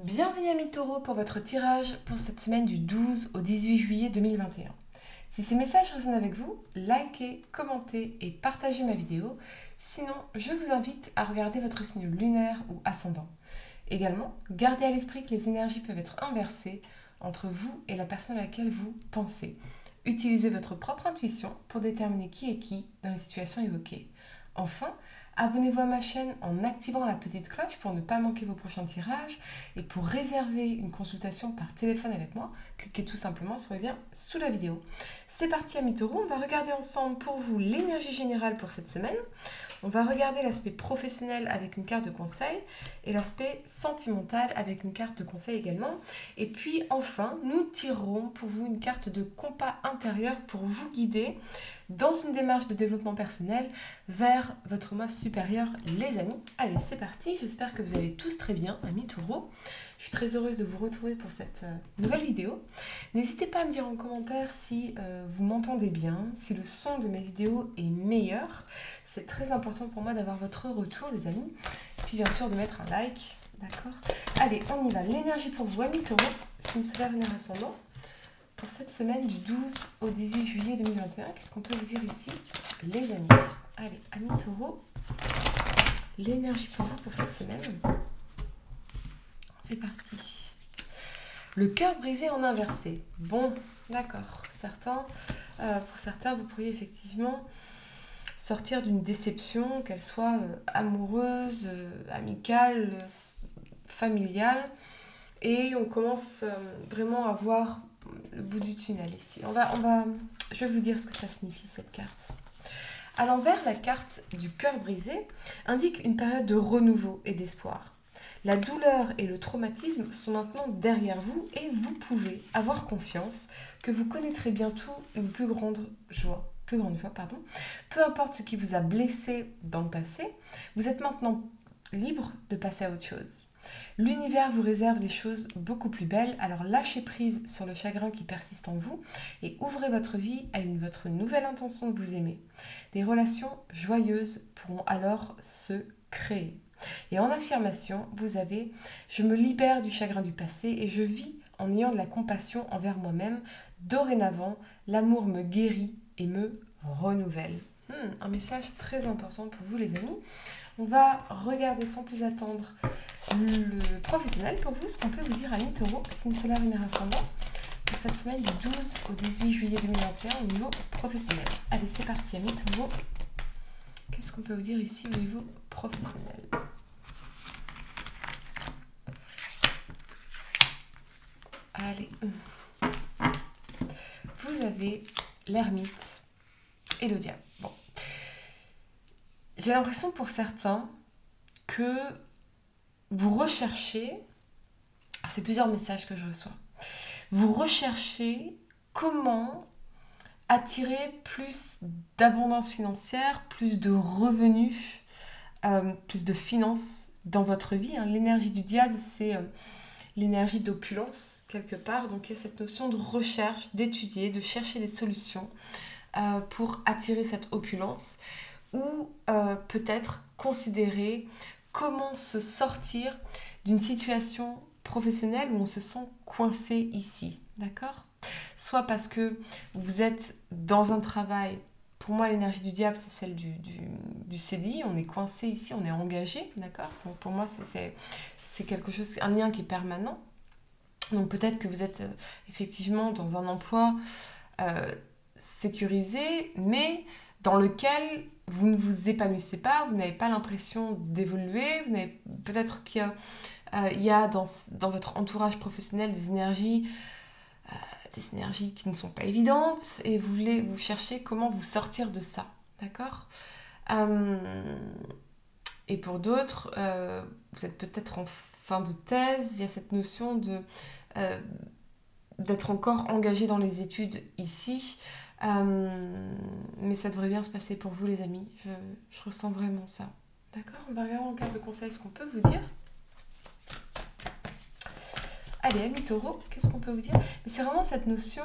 Bienvenue amis Taureau pour votre tirage pour cette semaine du 12 au 18 juillet 2021. Si ces messages résonnent avec vous, likez, commentez et partagez ma vidéo. Sinon, je vous invite à regarder votre signe lunaire ou ascendant. Également, gardez à l'esprit que les énergies peuvent être inversées entre vous et la personne à laquelle vous pensez. Utilisez votre propre intuition pour déterminer qui est qui dans les situations évoquées. Enfin, abonnez-vous à ma chaîne en activant la petite cloche pour ne pas manquer vos prochains tirages. Et pour réserver une consultation par téléphone avec moi, cliquez tout simplement sur le lien sous la vidéo. C'est parti amis taureaux, on va regarder ensemble pour vous l'énergie générale pour cette semaine. On va regarder l'aspect professionnel avec une carte de conseil et l'aspect sentimental avec une carte de conseil également. Et puis enfin, nous tirerons pour vous une carte de compas intérieur pour vous guider dans une démarche de développement personnel vers votre moi supérieur, les amis. Allez, c'est parti. J'espère que vous allez tous très bien, amis taureaux. Je suis très heureuse de vous retrouver pour cette nouvelle vidéo. N'hésitez pas à me dire en commentaire si vous m'entendez bien, si le son de mes vidéos est meilleur. C'est très important pour moi d'avoir votre retour, les amis. Et puis bien sûr de mettre un like, d'accord? Allez, on y va. L'énergie pour vous, amis taureaux, signe solaire lunaire ascendant. Pour cette semaine du 12 au 18 juillet 2021, qu'est-ce qu'on peut vous dire ici, les amis? Allez, amis taureaux, l'énergie pour vous pour cette semaine. C'est parti. Le cœur brisé en inversé. Bon, d'accord. Pour certains, vous pourriez effectivement sortir d'une déception, qu'elle soit amoureuse, amicale, familiale. Et on commence vraiment à voir le bout du tunnel ici. Je vais vous dire ce que ça signifie cette carte. À l'envers, la carte du cœur brisé indique une période de renouveau et d'espoir. La douleur et le traumatisme sont maintenant derrière vous et vous pouvez avoir confiance que vous connaîtrez bientôt une plus grande joie. Peu importe ce qui vous a blessé dans le passé, vous êtes maintenant libre de passer à autre chose. L'univers vous réserve des choses beaucoup plus belles, alors lâchez prise sur le chagrin qui persiste en vous et ouvrez votre vie à votre nouvelle intention de vous aimer. Des relations joyeuses pourront alors se créer. Et en affirmation, vous avez « Je me libère du chagrin du passé et je vis en ayant de la compassion envers moi-même. Dorénavant, l'amour me guérit et me renouvelle. » Un message très important pour vous les amis. On va regarder sans plus attendre le professionnel pour vous, ce qu'on peut vous dire amis taureaux, signe solaire lunaire ascendant, pour cette semaine du 12 au 18 juillet 2021 au niveau professionnel. Allez, c'est parti amis taureaux. Qu'est-ce qu'on peut vous dire ici au niveau professionnel? Allez. Vous avez l'ermite et le diable. Bon. J'ai l'impression pour certains que vous recherchez, c'est plusieurs messages que je reçois, vous recherchez comment attirer plus d'abondance financière, plus de revenus, plus de finances dans votre vie. L'énergie du diable, c'est l'énergie d'opulence quelque part. Donc il y a cette notion de recherche, d'étudier, de chercher des solutions pour attirer cette opulence ou peut-être considérer comment se sortir d'une situation professionnelle où on se sent coincé ici, d'accord? Soit parce que vous êtes dans un travail, pour moi l'énergie du diable c'est celle du CDI, on est coincé ici, on est engagé, d'accord? Pour moi c'est quelque chose, un lien qui est permanent. Donc peut-être que vous êtes effectivement dans un emploi sécurisé, mais dans lequel vous ne vous épanouissez pas, vous n'avez pas l'impression d'évoluer, peut-être qu'il y a dans votre entourage professionnel des énergies qui ne sont pas évidentes et vous cherchez comment vous sortir de ça, d'accord? Et pour d'autres, vous êtes peut-être en fin de thèse, il y a cette notion d'être encore engagé dans les études ici, mais ça devrait bien se passer pour vous les amis, je ressens vraiment ça. D'accord? On va regarder en carte de conseil ce qu'on peut vous dire. Allez, amis taureaux, qu'est-ce qu'on peut vous dire? Mais c'est vraiment cette notion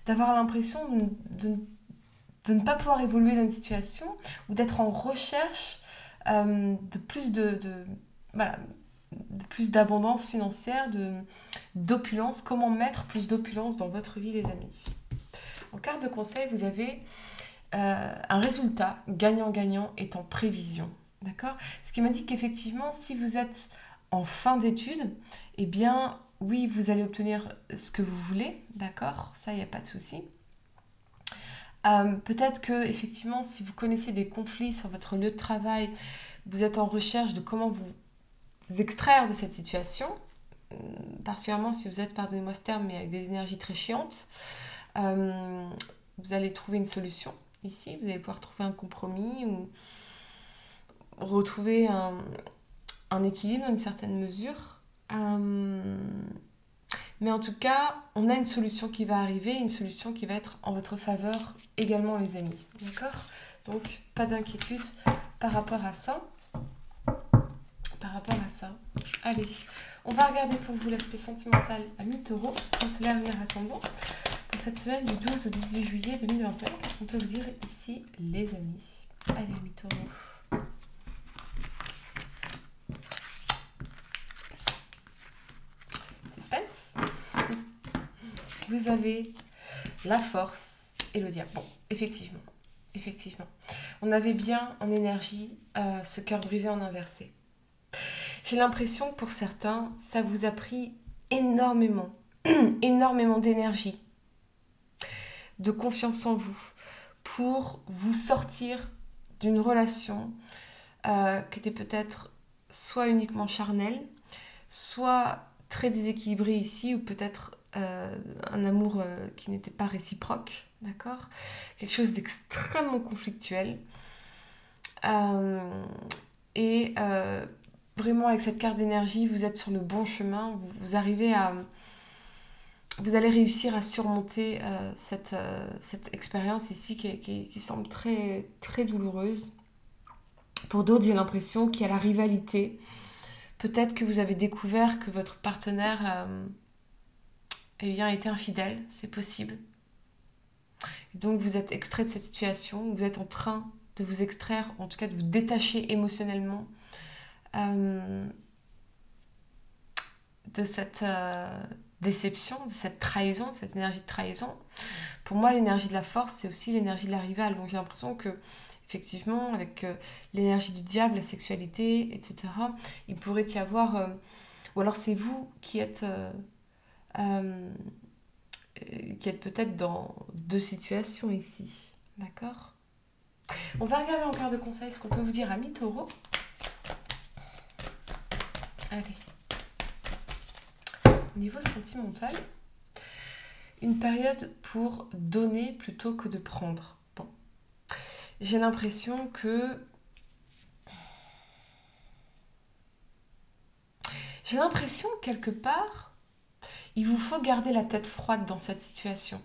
d'avoir l'impression de ne pas pouvoir évoluer dans une situation ou d'être en recherche de plus plus d'abondance financière, d'opulence. Comment mettre plus d'opulence dans votre vie, les amis? En carte de conseil, vous avez un résultat gagnant-gagnant est en prévision. D'accord? Ce qui m'indique qu'effectivement, si vous êtes en fin d'études, eh bien, oui, vous allez obtenir ce que vous voulez. D'accord? Ça, il n'y a pas de souci. Peut-être que, effectivement, si vous connaissez des conflits sur votre lieu de travail, vous êtes en recherche de comment vous extraire de cette situation, particulièrement si vous êtes, pardonnez-moi ce terme, mais avec des énergies très chiantes. Vous allez trouver une solution ici, vous allez pouvoir trouver un compromis ou retrouver un équilibre dans une certaine mesure. Mais en tout cas, on a une solution qui va arriver, une solution qui va être en votre faveur également, les amis. D'accord? Donc, pas d'inquiétude par rapport à ça. Allez, on va regarder pour vous l'aspect sentimental à mi-taureau, Signe solaire, lunaire, ascendant, pour cette semaine du 12 au 18 juillet 2021. Qu'est-ce qu'on peut vous dire ici, les amis? Allez, mi-taureau. Suspense. Vous avez la force et le diable. Bon, effectivement. On avait bien en énergie ce cœur brisé en inversé. J'ai l'impression que pour certains, ça vous a pris énormément d'énergie, de confiance en vous, pour vous sortir d'une relation qui était peut-être soit uniquement charnelle, soit très déséquilibrée ici, ou peut-être un amour qui n'était pas réciproque, d'accord? Quelque chose d'extrêmement conflictuel. Vraiment, avec cette carte d'énergie, vous êtes sur le bon chemin. Vous allez réussir à surmonter cette expérience ici qui semble très, très douloureuse. Pour d'autres, j'ai l'impression qu'il y a la rivalité. Peut-être que vous avez découvert que votre partenaire était infidèle. C'est possible. Donc, vous êtes extrait de cette situation. Vous êtes en train de vous extraire, en tout cas de vous détacher émotionnellement de cette déception, de cette trahison, de cette énergie de trahison. Pour moi, l'énergie de la force, c'est aussi l'énergie de la rivale. Donc j'ai l'impression que, effectivement, avec l'énergie du diable, la sexualité, etc., il pourrait y avoir... ou alors c'est vous qui êtes peut-être dans deux situations ici. D'accord? On va regarder en carte de conseil ce qu'on peut vous dire à mi-taureau. Allez. Au niveau sentimental, une période pour donner plutôt que de prendre. Bon. J'ai l'impression que... quelque part, il vous faut garder la tête froide dans cette situation.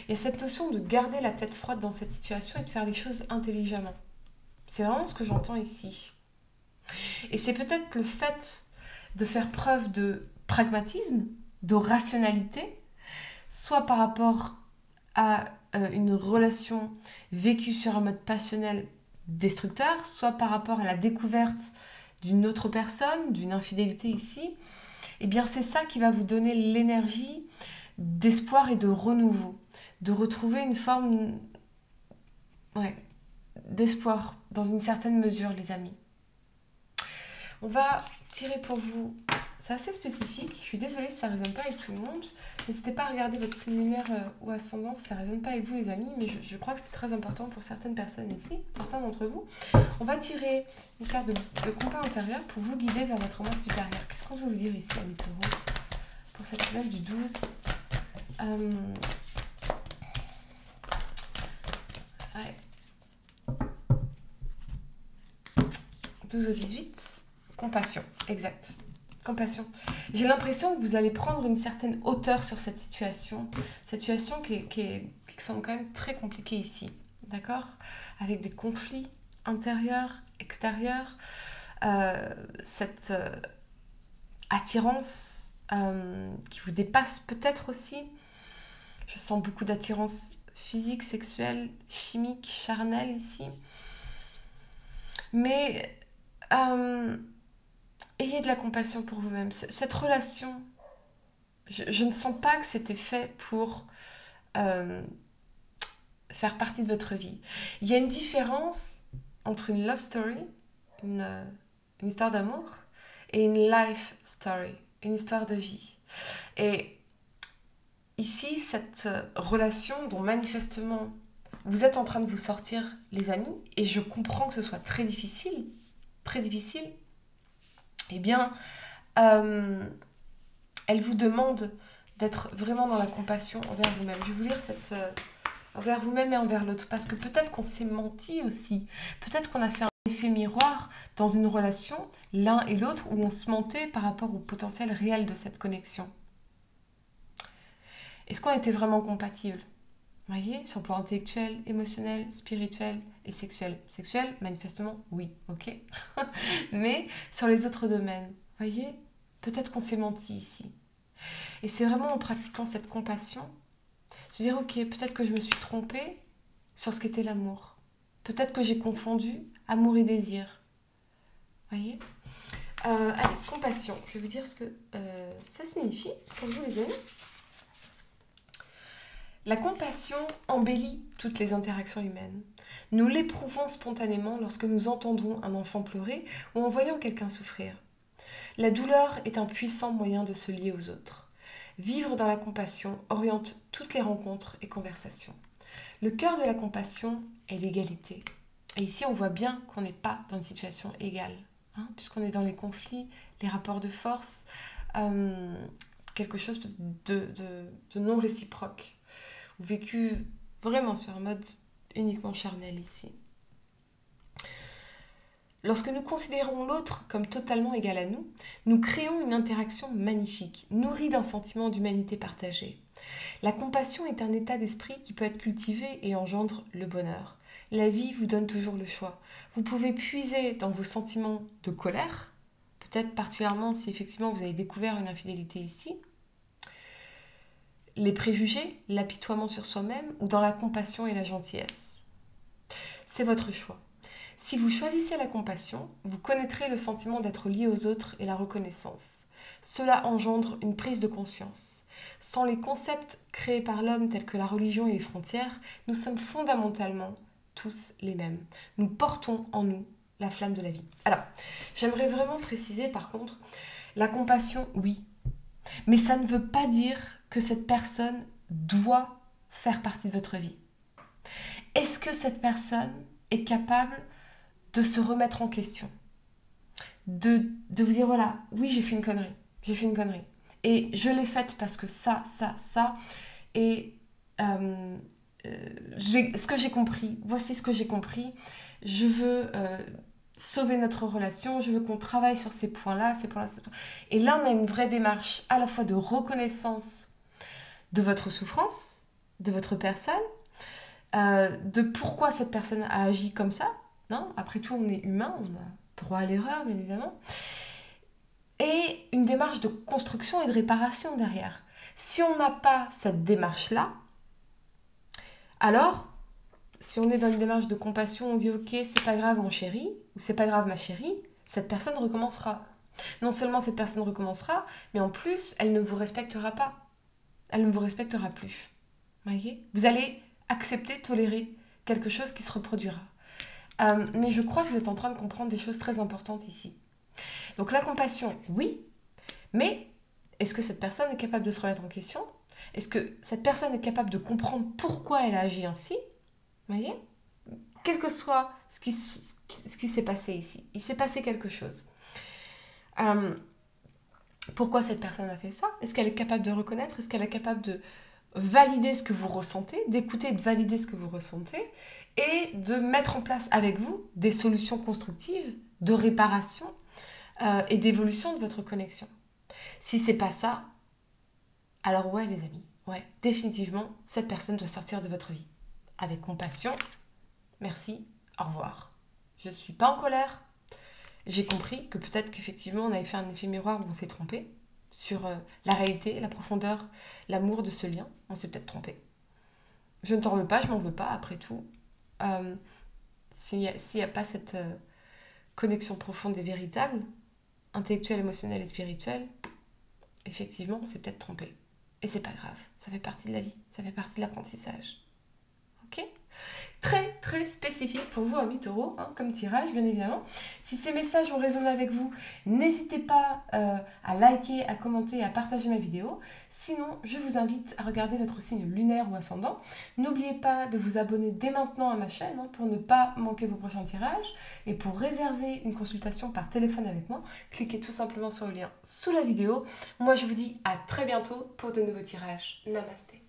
Il y a cette notion de garder la tête froide dans cette situation et de faire les choses intelligemment. C'est vraiment ce que j'entends ici. Et c'est peut-être le fait de faire preuve de pragmatisme, de rationalité, soit par rapport à une relation vécue sur un mode passionnel destructeur, soit par rapport à la découverte d'une autre personne, d'une infidélité ici. Eh bien, c'est ça qui va vous donner l'énergie d'espoir et de renouveau, de retrouver une forme d'espoir dans une certaine mesure, les amis. On va tirer pour vous, c'est assez spécifique, je suis désolée si ça ne résonne pas avec tout le monde. N'hésitez pas à regarder votre signe lunaire ou ascendant si ça ne résonne pas avec vous, les amis, mais je crois que c'est très important pour certaines personnes ici, certains d'entre vous. On va tirer une carte de compas intérieur pour vous guider vers votre moi supérieur. Qu'est-ce qu'on veut vous dire ici à mi-taureau pour cette semaine du 12 12 au 18. Compassion, exact. Compassion. J'ai l'impression que vous allez prendre une certaine hauteur sur cette situation qui semble quand même très compliquée ici, d'accord? Avec des conflits intérieurs, extérieurs, cette attirance qui vous dépasse peut-être aussi. Je sens beaucoup d'attirance physique, sexuelle, chimique, charnelle ici. Mais ayez de la compassion pour vous-même. Cette relation, je ne sens pas que c'était fait pour faire partie de votre vie. Il y a une différence entre une love story, une histoire d'amour, et une life story, une histoire de vie. Et ici, cette relation dont manifestement vous êtes en train de vous sortir, les amis, et je comprends que ce soit très difficile, eh bien, elle vous demande d'être vraiment dans la compassion envers vous-même. Je vais vous lire cette... envers vous-même et envers l'autre, parce que peut-être qu'on s'est menti aussi, peut-être qu'on a fait un effet miroir dans une relation, l'un et l'autre, où on se mentait par rapport au potentiel réel de cette connexion. Est-ce qu'on était vraiment compatibles? Vous voyez, sur le plan intellectuel, émotionnel, spirituel et sexuel. Sexuel, manifestement, oui, ok. Mais sur les autres domaines, vous voyez, peut-être qu'on s'est menti ici. Et c'est vraiment en pratiquant cette compassion, se dire, ok, peut-être que je me suis trompée sur ce qu'était l'amour. Peut-être que j'ai confondu amour et désir. Vous voyez, allez, compassion. Je vais vous dire ce que ça signifie pour vous, les amis. La compassion embellit toutes les interactions humaines. Nous l'éprouvons spontanément lorsque nous entendons un enfant pleurer ou en voyant quelqu'un souffrir. La douleur est un puissant moyen de se lier aux autres. Vivre dans la compassion oriente toutes les rencontres et conversations. Le cœur de la compassion est l'égalité. Et ici, on voit bien qu'on n'est pas dans une situation égale, puisqu'on est dans les conflits, les rapports de force, quelque chose de non réciproque, ou vécu vraiment sur un mode uniquement charnel ici. Lorsque nous considérons l'autre comme totalement égal à nous, nous créons une interaction magnifique, nourrie d'un sentiment d'humanité partagée. La compassion est un état d'esprit qui peut être cultivé et engendre le bonheur. La vie vous donne toujours le choix. Vous pouvez puiser dans vos sentiments de colère, peut-être particulièrement si effectivement vous avez découvert une infidélité ici, les préjugés, l'apitoiement sur soi-même ou dans la compassion et la gentillesse. C'est votre choix. Si vous choisissez la compassion, vous connaîtrez le sentiment d'être lié aux autres et la reconnaissance. Cela engendre une prise de conscience. Sans les concepts créés par l'homme tels que la religion et les frontières, nous sommes fondamentalement tous les mêmes. Nous portons en nous la flamme de la vie. Alors, j'aimerais vraiment préciser par contre, la compassion, oui. Mais ça ne veut pas dire que cette personne doit faire partie de votre vie. Est-ce que cette personne est capable de se remettre en question, de vous dire, voilà, oui, j'ai fait une connerie. Et je l'ai faite parce que ça, et ce que j'ai compris, voici ce que j'ai compris, je veux sauver notre relation, je veux qu'on travaille sur ces points-là, Et là, on a une vraie démarche à la fois de reconnaissance de votre souffrance, de votre personne, de pourquoi cette personne a agi comme ça. Non, après tout, on est humain, on a droit à l'erreur, bien évidemment. Et une démarche de construction et de réparation derrière. Si on n'a pas cette démarche-là, alors, si on est dans une démarche de compassion, on dit « Ok, c'est pas grave mon chéri » ou « C'est pas grave ma chérie », cette personne recommencera. Non seulement cette personne recommencera, mais en plus, elle ne vous respectera pas. Elle ne vous respectera plus. Voyez ? Vous allez accepter, tolérer quelque chose qui se reproduira. Mais je crois que vous êtes en train de comprendre des choses très importantes ici. Donc la compassion, oui, mais est-ce que cette personne est capable de se remettre en question? Est-ce que cette personne est capable de comprendre pourquoi elle a agi ainsi? Vous voyez? Quel que soit ce qui s'est passé ici, il s'est passé quelque chose. Pourquoi cette personne a fait ça? Est-ce qu'elle est capable de reconnaître? Est-ce qu'elle est capable de valider ce que vous ressentez, d'écouter et de valider ce que vous ressentez et de mettre en place avec vous des solutions constructives de réparation et d'évolution de votre connexion. Si c'est pas ça, alors ouais les amis, ouais, définitivement, cette personne doit sortir de votre vie. Avec compassion, merci, au revoir. Je ne suis pas en colère. J'ai compris que peut-être qu'effectivement on avait fait un effet miroir où on s'est trompé sur la réalité, la profondeur, l'amour de ce lien. On s'est peut-être trompé. Je ne t'en veux pas, je m'en veux pas, après tout. S'il n'y a pas cette connexion profonde et véritable, intellectuel, émotionnel et spirituel, effectivement, on s'est peut-être trompé. Et c'est pas grave, ça fait partie de la vie, ça fait partie de l'apprentissage. Ok ? Très très spécifique pour vous, amis taureaux, comme tirage bien évidemment. Si ces messages ont résonné avec vous, n'hésitez pas à liker, à commenter, à partager ma vidéo. Sinon, je vous invite à regarder votre signe lunaire ou ascendant. N'oubliez pas de vous abonner dès maintenant à ma chaîne pour ne pas manquer vos prochains tirages. Et pour réserver une consultation par téléphone avec moi, cliquez tout simplement sur le lien sous la vidéo. Moi, je vous dis à très bientôt pour de nouveaux tirages. Namasté.